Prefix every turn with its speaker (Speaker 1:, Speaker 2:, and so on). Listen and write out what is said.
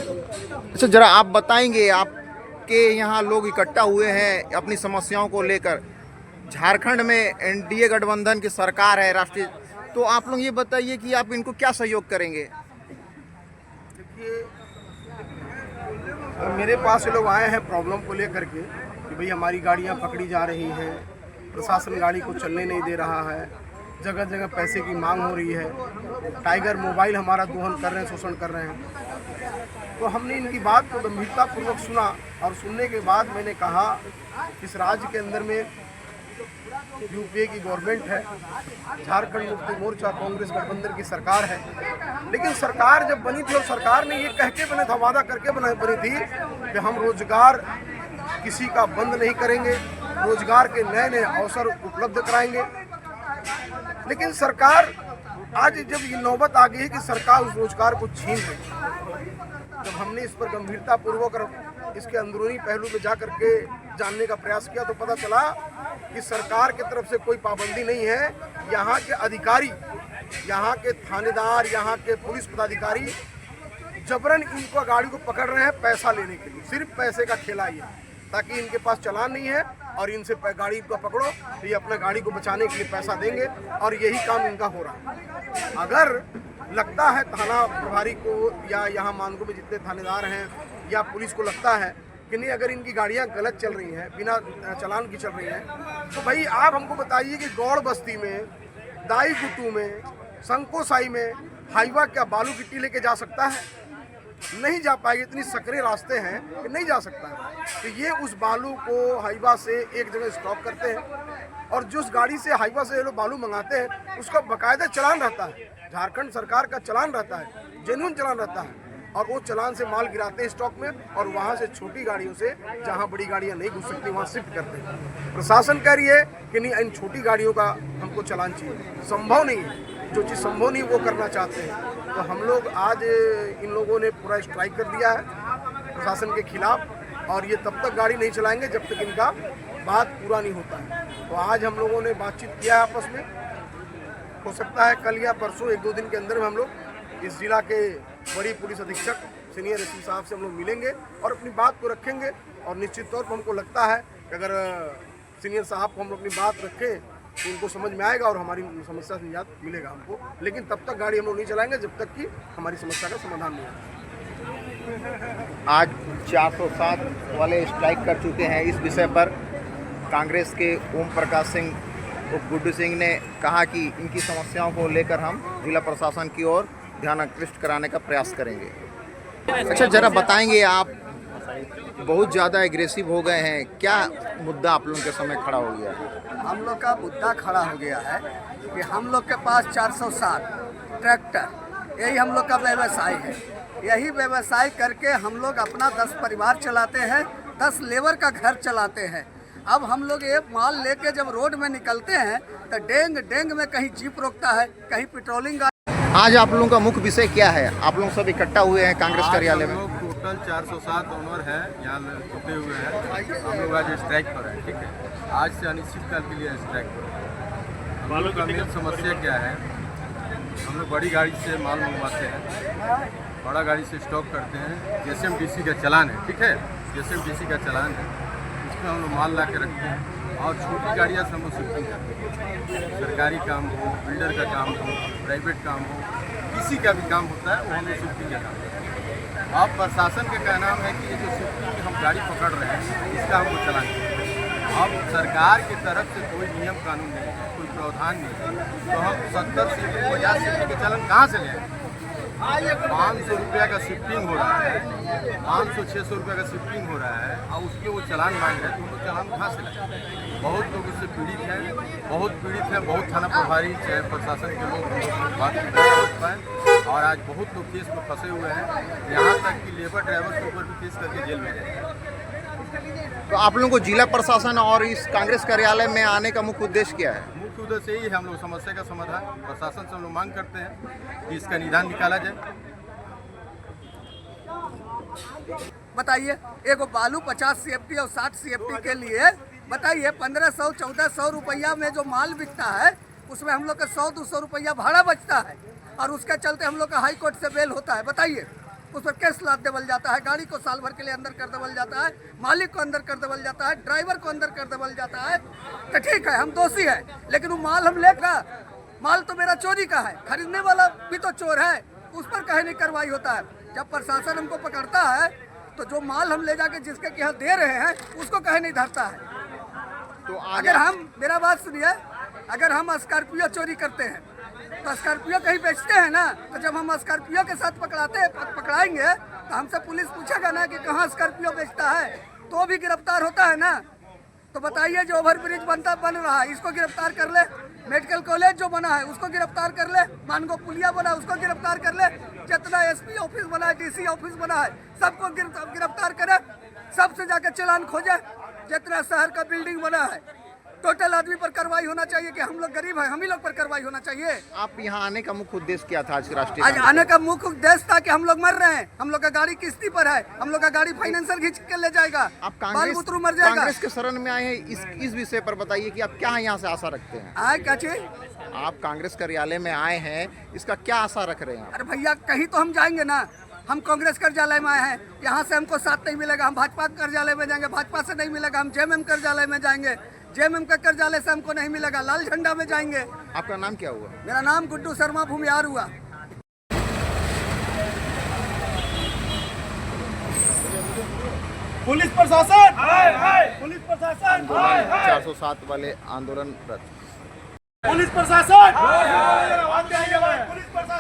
Speaker 1: अच्छा, जरा आप बताएंगे, आपके यहाँ लोग इकट्ठा हुए हैं अपनी समस्याओं को लेकर। झारखंड में एनडीए गठबंधन की सरकार है राष्ट्रीय, तो आप लोग ये बताइए कि आप इनको क्या सहयोग करेंगे।
Speaker 2: देखिए, मेरे पास ये लोग आए हैं प्रॉब्लम को लेकर के कि भाई हमारी गाड़ियां पकड़ी जा रही हैं, प्रशासन गाड़ी को चलने नहीं दे रहा है, जगह जगह पैसे की मांग हो रही है, टाइगर मोबाइल हमारा दोहन कर रहे हैं, शोषण कर रहे हैं। तो हमने इनकी बात को गंभीरतापूर्वक सुना और सुनने के बाद मैंने कहा इस राज्य के अंदर में यूपीए की गवर्नमेंट है, झारखंड मुक्ति मोर्चा कांग्रेस गठबंधन की सरकार है, लेकिन सरकार जब बनी थी और सरकार ने ये कह के बना था, वादा करके बनी थी कि हम रोजगार किसी का बंद नहीं करेंगे, रोजगार के नए नए अवसर उपलब्ध कराएंगे। लेकिन सरकार आज जब ये नौबत आ गई है कि सरकार उस रोजगार को छीन रही, जब हमने इस पर गंभीरतापूर्वक इसके अंदरूनी पहलू में जा करके जानने का प्रयास किया तो पता चला कि सरकार की तरफ से कोई पाबंदी नहीं है। यहाँ के अधिकारी, यहाँ के थानेदार, यहाँ के पुलिस पदाधिकारी जबरन इनको गाड़ी को पकड़ रहे हैं पैसा लेने के लिए, सिर्फ पैसे का खेला ही है, ताकि इनके पास चालान नहीं है और इनसे गाड़ी को पकड़ो तो ये अपना गाड़ी को बचाने के लिए पैसा देंगे और यही काम इनका हो रहा है। अगर लगता है थाना प्रभारी को या यहाँ मानगो में जितने थानेदार हैं या पुलिस को लगता है कि नहीं, अगर इनकी गाड़ियाँ गलत चल रही हैं, बिना चालान की चल रही हैं, तो भाई आप हमको बताइए कि गौड़ बस्ती में, दाई गुटू में, संकोसाई में हाईवा क्या बालू गिट्टी लेके जा सकता है? नहीं जा पाएगी, इतनी सकरे रास्ते हैं कि नहीं जा सकता है। तो ये उस बालू को हाईवा से एक जगह स्टॉक करते हैं और जिस गाड़ी से हाईवा से ये लोग बालू मंगाते हैं उसका बाकायदा चालान रहता है, झारखंड सरकार का चालान रहता है, जेन्युइन चालान रहता है, और वो चालान से माल गिराते हैं स्टॉक में और वहाँ से छोटी गाड़ियों से जहाँ बड़ी गाड़ियाँ नहीं घुस सकती वहाँ शिफ्ट करते हैं। प्रशासन कह रही है कि नहीं, इन छोटी गाड़ियों का हमको चालान चाहिए, संभव नहीं है, जो चीज़ संभव नहीं वो करना चाहते हैं। तो हम लोग आज इन लोगों ने पूरा स्ट्राइक कर दिया है प्रशासन के खिलाफ और ये तब तक गाड़ी नहीं चलाएंगे जब तक इनका बात पूरा नहीं होता है। तो आज हम लोगों ने बातचीत किया है आपस में, हो सकता है कल या परसों 1-2 दिन के अंदर में हम लोग इस जिला के बड़ी पुलिस अधीक्षक सीनियर एसपी साहब से हम लोग मिलेंगे और अपनी बात को रखेंगे और निश्चित तौर पर हमको लगता है कि अगर सीनियर साहब को हम लोग अपनी बात रखें तो उनको समझ में आएगा और हमारी समस्या से निजात मिलेगा हमको। लेकिन तब तक गाड़ी हम लोग नहीं चलाएंगे जब तक कि हमारी समस्या का समाधान नहीं होगा।
Speaker 1: आज 407 वाले स्ट्राइक कर चुके हैं। इस विषय पर कांग्रेस के ओम प्रकाश सिंह उर्फ गुड्डू सिंह ने कहा कि इनकी समस्याओं को लेकर हम जिला प्रशासन की ओर ध्यान आकृष्ट कराने का प्रयास करेंगे। अच्छा, जरा बताएंगे, आप बहुत ज़्यादा एग्रेसिव हो गए हैं, क्या मुद्दा आप लोगों के समय खड़ा हो गया है?
Speaker 3: हम लोग का मुद्दा खड़ा हो गया है कि हम लोग के पास 407 ट्रैक्टर, यही हम लोग का व्यवसाय है। यही व्यवसाय करके हम लोग अपना 10 परिवार चलाते हैं, 10 लेबर का घर चलाते हैं। अब हम लोग ये माल लेके जब रोड में निकलते हैं तो डेंग डेंग में कहीं जीप रोकता है, कहीं पेट्रोलिंग।
Speaker 1: आज आप लोगों का मुख्य विषय क्या है? आप लोग सब इकट्ठा हुए हैं कांग्रेस कार्यालय में।
Speaker 4: टोटल 407 ओनर है, यहाँ जुटे हुए हैं। हम लोग आज स्ट्राइक पर हैं, ठीक है। आज से अनिश्चित काल के लिए स्ट्राइक पर हैं। हम लोग का मेन समस्या क्या है, हम लोग बड़ी गाड़ी से माल मंगवाते हैं, बड़ा गाड़ी से स्टॉक करते हैं, JSMDC का चालान है, ठीक है, JSMDC का चालान है, उसमें हम लोग माल ला के रखते हैं और छोटी गाड़ियाँ से हम लोग शिफ्टिंग करते हैं। सरकारी काम हो, बिल्डर का काम हो, प्राइवेट काम हो, किसी का भी काम होता है वो हम लोग शिफ्टिंग का काम करते हैं। अब प्रशासन का कहना है कि ये जो शिफ्टिंग हम गाड़ी पकड़ रहे हैं इसका हमको चलान है। अब सरकार की तरफ से कोई नियम कानून नहीं है, कोई प्रावधान नहीं है, तो हम 70 से 50 शिफ्टिंग के चालान कहाँ से लें? 500 रुपया का शिफ्टिंग हो रहा है, 500-600 रुपये का शिफ्टिंग हो रहा है और उसके वो चालान मांग रहे हैं, तो उनको चालान कहाँ से लाए? बहुत लोग इससे पीड़ित हैं, बहुत थाना प्रभारी चाहे प्रशासन के लोग बात कर पाए और आज बहुत लोग केस में फंसे हुए हैं, यहाँ तक कि लेबर ड्राइवर के ऊपर भी केस करके जेल में गए।
Speaker 1: तो आप लोगों को जिला प्रशासन और इस कांग्रेस कार्यालय में आने का मुख्य उद्देश्य क्या है?
Speaker 4: मुख्य उद्देश्य यही है, हम लोग समस्या का समाधान प्रशासन से हम लोग मांग करते हैं कि इसका निदान निकाला जाए।
Speaker 3: बताइए, एगो बालू 50 CFT और 60 CFT के लिए बताइए 1500-1400 रुपया में जो माल बिकता है उसमें हम लोग का 100-200 रुपया भाड़ा बचता है और उसके चलते हम लोग का हाई कोर्ट से बेल होता है। बताइए, उस पर केस लाद देवल जाता है, गाड़ी को साल भर के लिए अंदर कर देवल जाता है, मालिक को अंदर कर देवल जाता है, ड्राइवर को अंदर कर देवल जाता है। तो ठीक है, हम दोषी है, लेकिन वो माल हम लेगा, माल तो मेरा चोरी का है, खरीदने वाला भी तो चोर है, उस पर कहीं नहीं कार्रवाई होता है। जब प्रशासन हमको पकड़ता है तो जो माल हम ले जाके जिसके यहाँ दे रहे हैं उसको कहीं नहीं धरता है।
Speaker 1: तो
Speaker 3: अगर हम, मेरा बात सुनिए, अगर हम स्कॉर्पियो चोरी करते हैं तो स्कॉर्पियो कहीं बेचते हैं ना, तो जब हम स्कॉर्पियो के साथ पकड़ाएंगे तो हमसे पुलिस पूछेगा ना कि कहाँ स्कॉर्पियो बेचता है, तो भी गिरफ्तार होता है ना। तो बताइए, जो ओवर ब्रिज बन रहा है इसको गिरफ्तार कर ले, मेडिकल कॉलेज जो बना है उसको गिरफ्तार कर ले, मानगो पुलिया बना है उसको गिरफ्तार कर ले, जितना एसपी ऑफिस बना है, डीसी ऑफिस बना है, सबको गिरफ्तार करे, सबसे जाके चालान खोजे। जितना शहर का बिल्डिंग बना है टोटल आदमी पर कार्रवाई होना चाहिए कि हम लोग गरीब हैं, हम ही लोग पर कार्रवाई होना चाहिए।
Speaker 1: आप यहाँ आने का मुख्य उद्देश्य क्या था आज राष्ट्रीय?
Speaker 3: आज आने का मुख्य उद्देश्य था कि हम लोग मर रहे हैं, हम लोग का गाड़ी किस्ती पर है, हम लोग का गाड़ी फाइनेंसर खींच के ले जाएगा,
Speaker 1: आप
Speaker 3: बाल बुतरू मर जाएगा।
Speaker 1: कांग्रेस के शरण में आए हैं, इस विषय पर बताइए कि आप क्या यहाँ से आशा रखते हैं?
Speaker 3: आए क्या चीज?
Speaker 1: आप कांग्रेस कार्यालय में आए हैं, इसका क्या आशा रख रहे हैं?
Speaker 3: अरे भैया, कहीं तो हम जाएंगे ना, हम कांग्रेस कार्यालय में आए हैं, यहाँ से हमको साथ नहीं मिलेगा, हम भाजपा कार्यालय में जाएंगे, भाजपा से नहीं मिलेगा, हम जेएमएम कार्यालय में जाएंगे, जेएमएम का कार्यालय से हमको नहीं मिलेगा, लाल झंडा में जाएंगे।
Speaker 1: आपका नाम क्या हुआ?
Speaker 3: मेरा नाम गुड्डू शर्मा भूमियार हुआ।
Speaker 2: पुलिस प्रशासन, पुलिस प्रशासन,
Speaker 1: 407 वाले आंदोलनरत
Speaker 2: पुलिस प्रशासन, पुलिस प्रशासन।